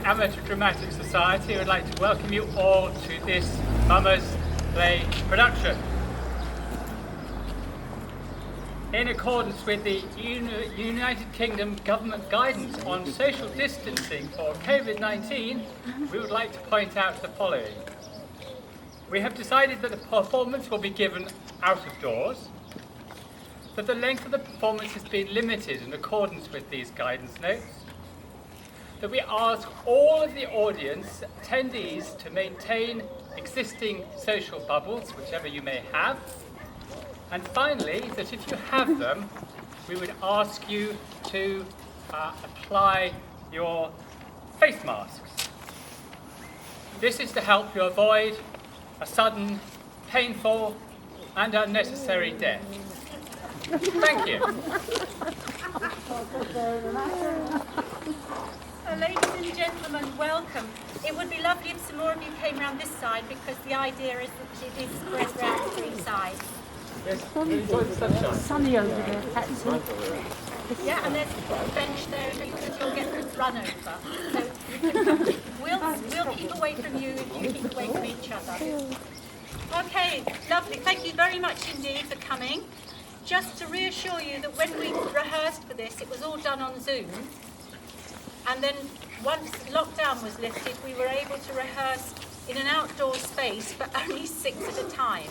Amateur Dramatic Society would like to welcome you all to this Mummers Play production. In accordance with the United Kingdom government guidance on social distancing for COVID-19, we would like to point out the following. We have decided that the performance will be given out of doors, that the length of the performance has been limited in accordance with these guidance notes, that we ask all of the audience attendees to maintain existing social bubbles, whichever you may have, and finally, that if you have them, we would ask you to apply your face masks. This is to help you avoid a sudden, painful, and unnecessary death. Thank you. Ladies and gentlemen, welcome. It would be lovely if some more of you came round this side because the idea is that it is spread round three sides. Yes, enjoy the sunshine. Sunny over there, actually. Yeah, and there's a bench there because you'll get run over. So you can come. We'll keep away from you if you keep away from each other. Okay, lovely. Thank you very much indeed for coming. Just to reassure you that when we rehearsed for this, it was all done on Zoom. And then once lockdown was lifted, we were able to rehearse in an outdoor space, but only 6 at a time.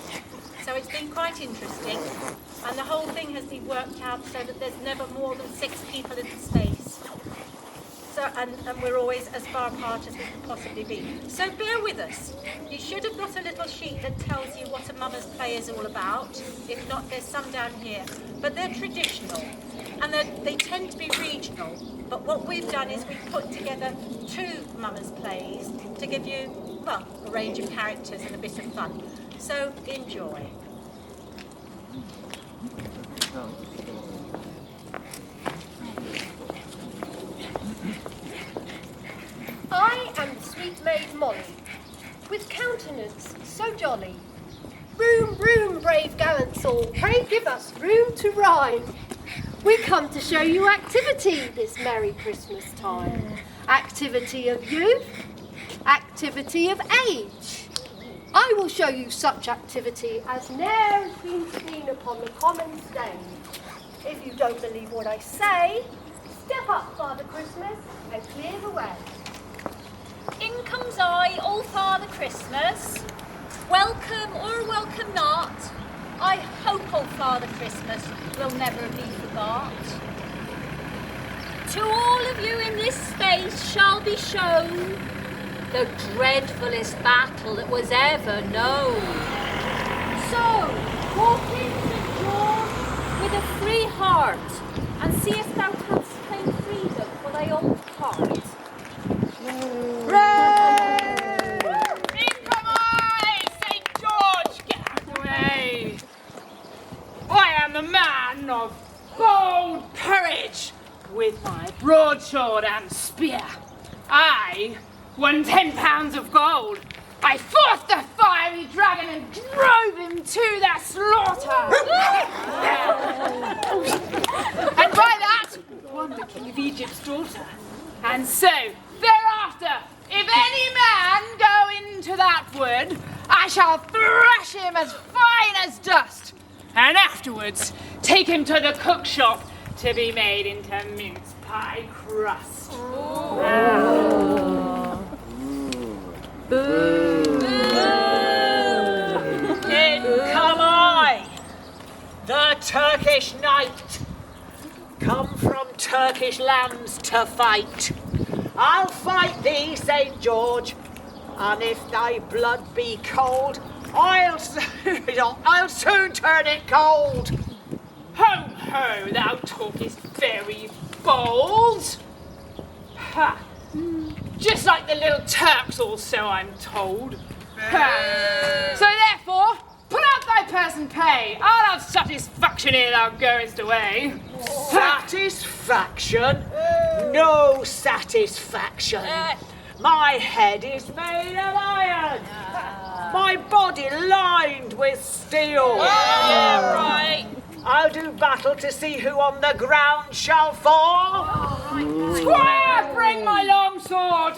So it's been quite interesting. And the whole thing has been worked out so that there's never more than 6 people in the space. So, and we're always as far apart as we can possibly be. So bear with us. You should have got a little sheet that tells you what a Mummers Play is all about. If not, there's some down here. But they're traditional, and they tend to be regional. But what we've done is we've put together 2 Mummers Plays to give you, well, a range of characters and a bit of fun. So enjoy. I am the sweet maid Molly, with countenance so jolly. Room, room, brave gallants all, pray give us room to rhyme. We come to show you activity this merry Christmas time. Activity of youth, activity of age. I will show you such activity as ne'er has been seen upon the common stage. If you don't believe what I say, step up, Father Christmas, and clear the way. In comes I, old Father Christmas. Welcome or welcome not, I hope old Father Christmas will never be forgot. To all of you in this space shall be shown the dreadfulest battle that was ever known. So, walk in, St. George, with a free heart, and see if thou canst claim freedom for thy own part. In come I, St. George, get out of the way. I am the man of bold courage, with my broadsword and spear. I won 10 pounds of gold. I fought the fiery dragon and drove him to the slaughter. And by that, won the king of Egypt's daughter. And so, thereafter, if any man go into that wood, I shall thrash him as fine as dust, and afterwards take him to the cook shop to be made into mince pie crust. In come I, the Turkish Knight, come from Turkish lands to fight. I'll fight thee, St. George, and if thy blood be cold, I'll soon turn it cold. Ho, ho, thou talkest very bold. Ha! Just like the little Turks also, I'm told. Ha. So therefore, pull out thy purse and pay. I'll have satisfaction ere thou goest away. Satisfaction? No satisfaction. My head is made of iron. My body lined with steel. Yeah, right. I'll do battle to see who on the ground shall fall. Squire, bring my long sword.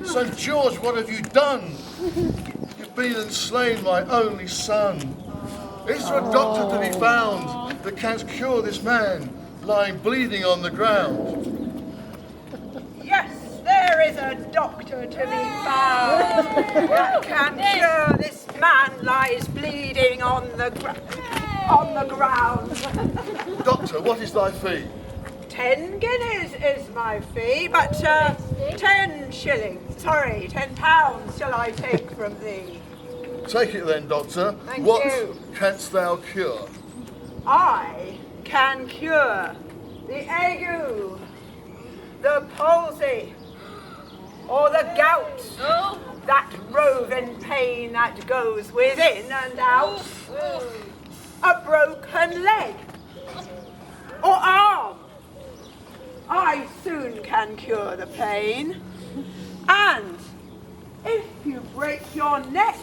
St. George, what have you done? You've been and slain my only son. Is there a doctor to be found that can cure this man lying bleeding on the ground? Yes, there is a doctor to be found that can cure this man lies bleeding on the ground. Doctor, what is thy fee? 10 guineas is my fee, but 10 shillings, sorry, 10 pounds shall I take from thee. Take it then, doctor. Thank what you. canst thou cure? I can cure the ague, the palsy, or the gout, that roving pain that goes within and out, a broken leg, or arm. I soon can cure the pain, and if you break your neck,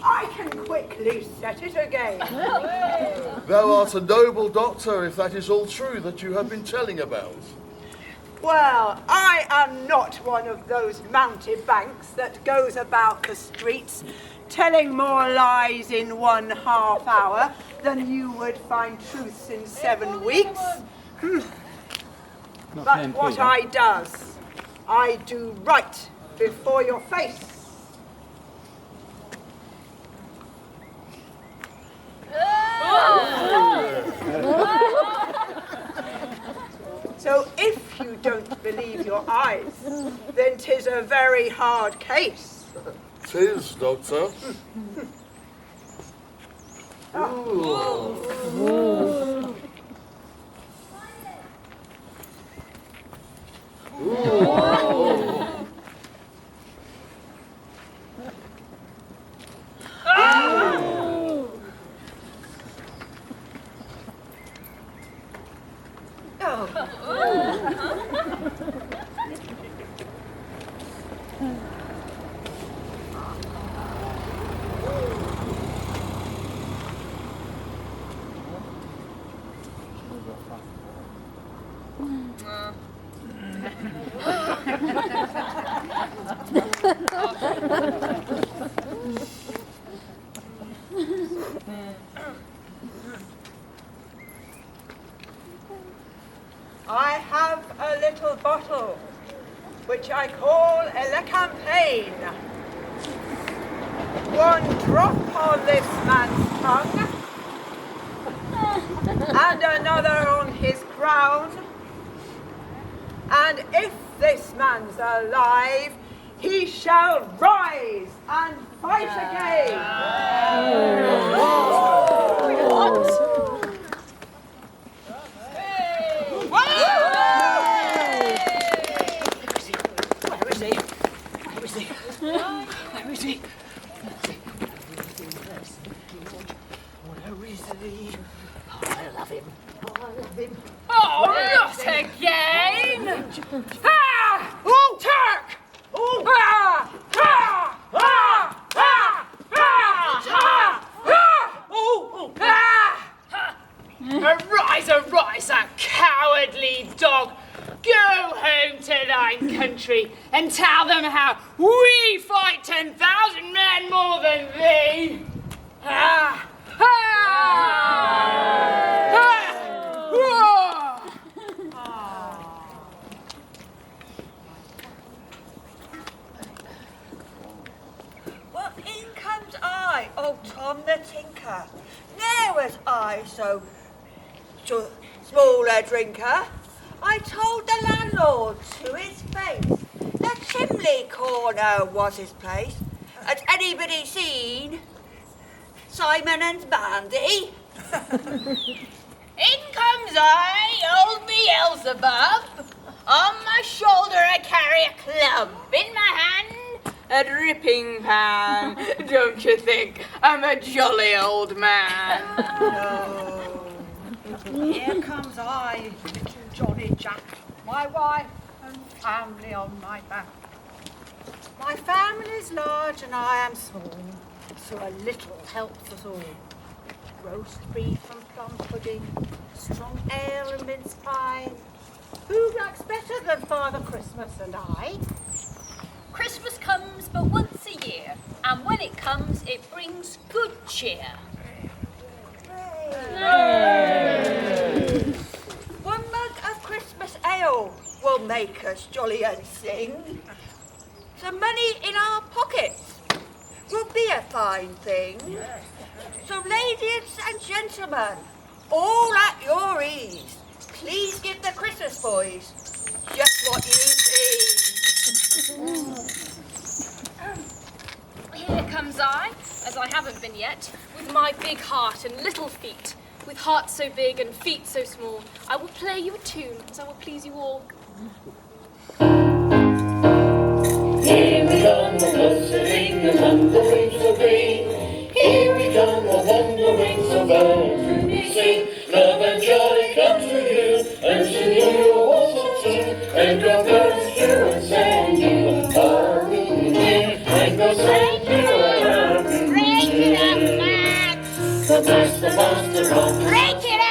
I can quickly set it again. Thou art a noble doctor, if that is all true that you have been telling about. Well, I am not one of those mountebanks that goes about the streets telling more lies in 1/2 hour than you would find truths in 7 weeks. But what I does, I do right before your face. So if you don't believe your eyes, then 'tis a very hard case. 'Tis, doctor. I have a little bottle, which I call a campaign. 1 drop on this man's tongue, and another on his crown. And if this man's alive, he shall rise and fight again. Oh, not again! Ah! Turk! Arise, a cowardly dog! Go home to thine country and tell them how we fight 10,000 men more than thee! old Tom the Tinker. Ne'er was I so small a drinker. I told the landlord to his face the chimney corner was his place. Had anybody seen Simon and Mandy? In comes I, old Beelzebub. On my shoulder I carry a club. In my hand, a dripping pan. Don't you think I'm a jolly old man? No. Here comes I, little Johnny Jack, my wife and family on my back. My family's large and I am small, so a little helps us all. Roast beef and plum pudding, strong ale and mince pie. Who likes better than Father Christmas and I? Christmas comes but once a year, and when it comes, it brings good cheer. One mug of Christmas ale will make us jolly and sing. Some money in our pockets will be a fine thing. So ladies and gentlemen, all at your ease, please give the Christmas boys just what you please. Here comes I, as I haven't been yet, with my big heart and little feet. With heart so big and feet so small, I will play you a tune, as I will please you all. Here we come, the bustling and thundering so green. Here we come, the thundering so loud. We sing, love and joy comes to you, and to you also too. And go birds true and send you are we here, and go send you around. Break it up, Max! The master rock. Break it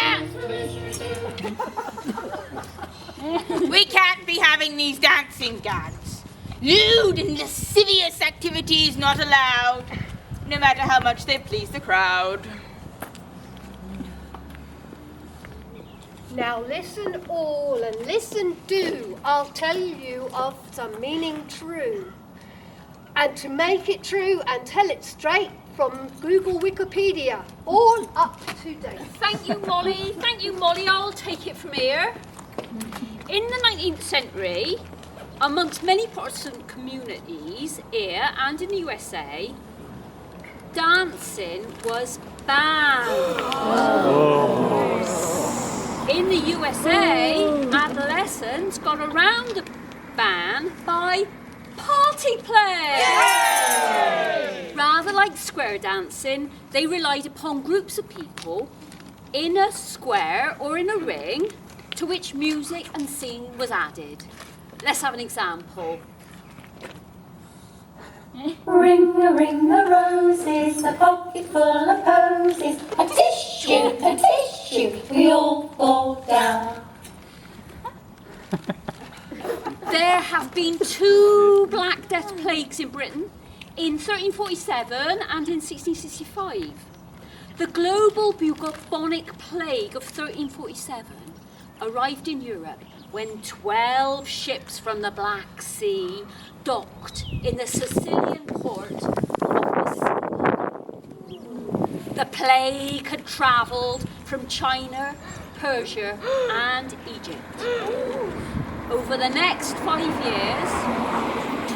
up! We can't be having these dancing gads. Lewd and lascivious activities not allowed, no matter how much they please the crowd. Now listen all and listen do. I'll tell you of some meaning true. And to make it true and tell it straight from Google Wikipedia, all up to date. Thank you, Molly. Thank you, Molly. I'll take it from here. In the 19th century, amongst many Protestant communities here and in the USA, dancing was banned. In the USA, adolescents got around the ban by party play. Yay! Rather like square dancing, they relied upon groups of people in a square or in a ring to which music and singing was added. Let's have an example. Ring a roses, a pocket full of posies, a tissue, we all fall down. There have been 2 Black Death plagues in Britain, in 1347 and in 1665. The global bubonic plague of 1347 arrived in Europe when 12 ships from the Black Sea docked in the Sicilian port of Messina. The plague had travelled from China, Persia and Egypt. Over the next 5 years,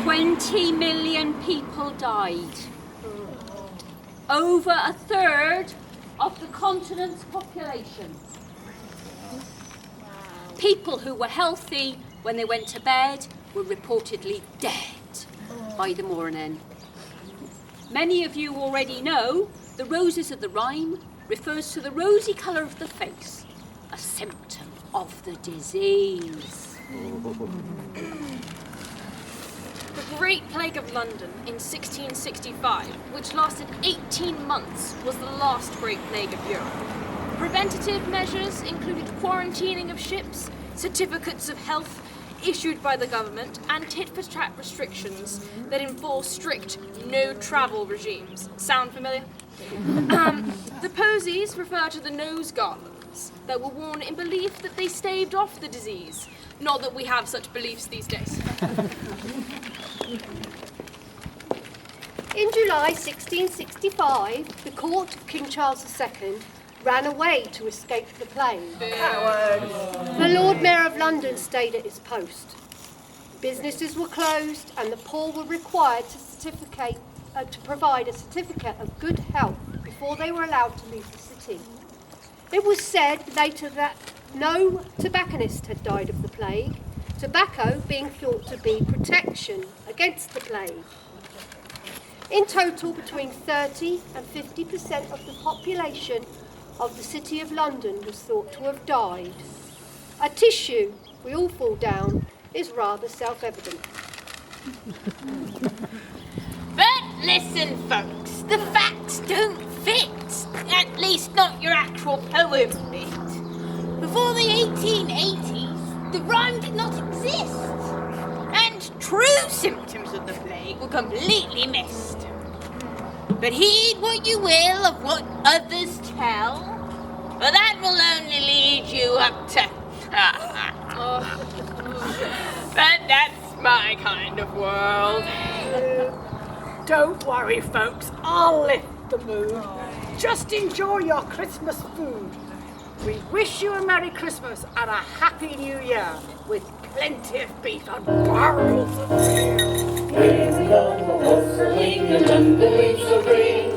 20 million people died. Over a third of the continent's population. People who were healthy when they went to bed were reportedly dead by the morning. Many of you already know the roses of the rhyme refers to the rosy colour of the face, a symptom of the disease. The Great Plague of London in 1665, which lasted 18 months, was the last Great Plague of Europe. Preventative measures included quarantining of ships, certificates of health issued by the government, and tit-for-tat restrictions that enforce strict no-travel regimes. Sound familiar? The posies refer to the nose garlands that were worn in belief that they staved off the disease. Not that we have such beliefs these days. In July 1665, the court of King Charles II ran away to escape the plague. The Lord Mayor of London stayed at his post. Businesses were closed and the poor were required to provide a certificate of good health before they were allowed to leave the city. It was said later that no tobacconist had died of the plague, tobacco being thought to be protection against the plague. In total, between 30 and 50% of the population of the City of London was thought to have died. A tissue, we all fall down, is rather self-evident. But listen, folks, the facts don't fit. At least not your actual poem bit. Before the 1880s, the rhyme did not exist. And true symptoms of the plague were completely missed. But heed what you will of what others tell, for that will only lead you up to... But that's my kind of world. Don't worry, folks. I'll lift the mood. Just enjoy your Christmas food. We wish you a Merry Christmas and a Happy New Year with plenty of beef and barrels of beer. Here we go, hustling and the leaves are green.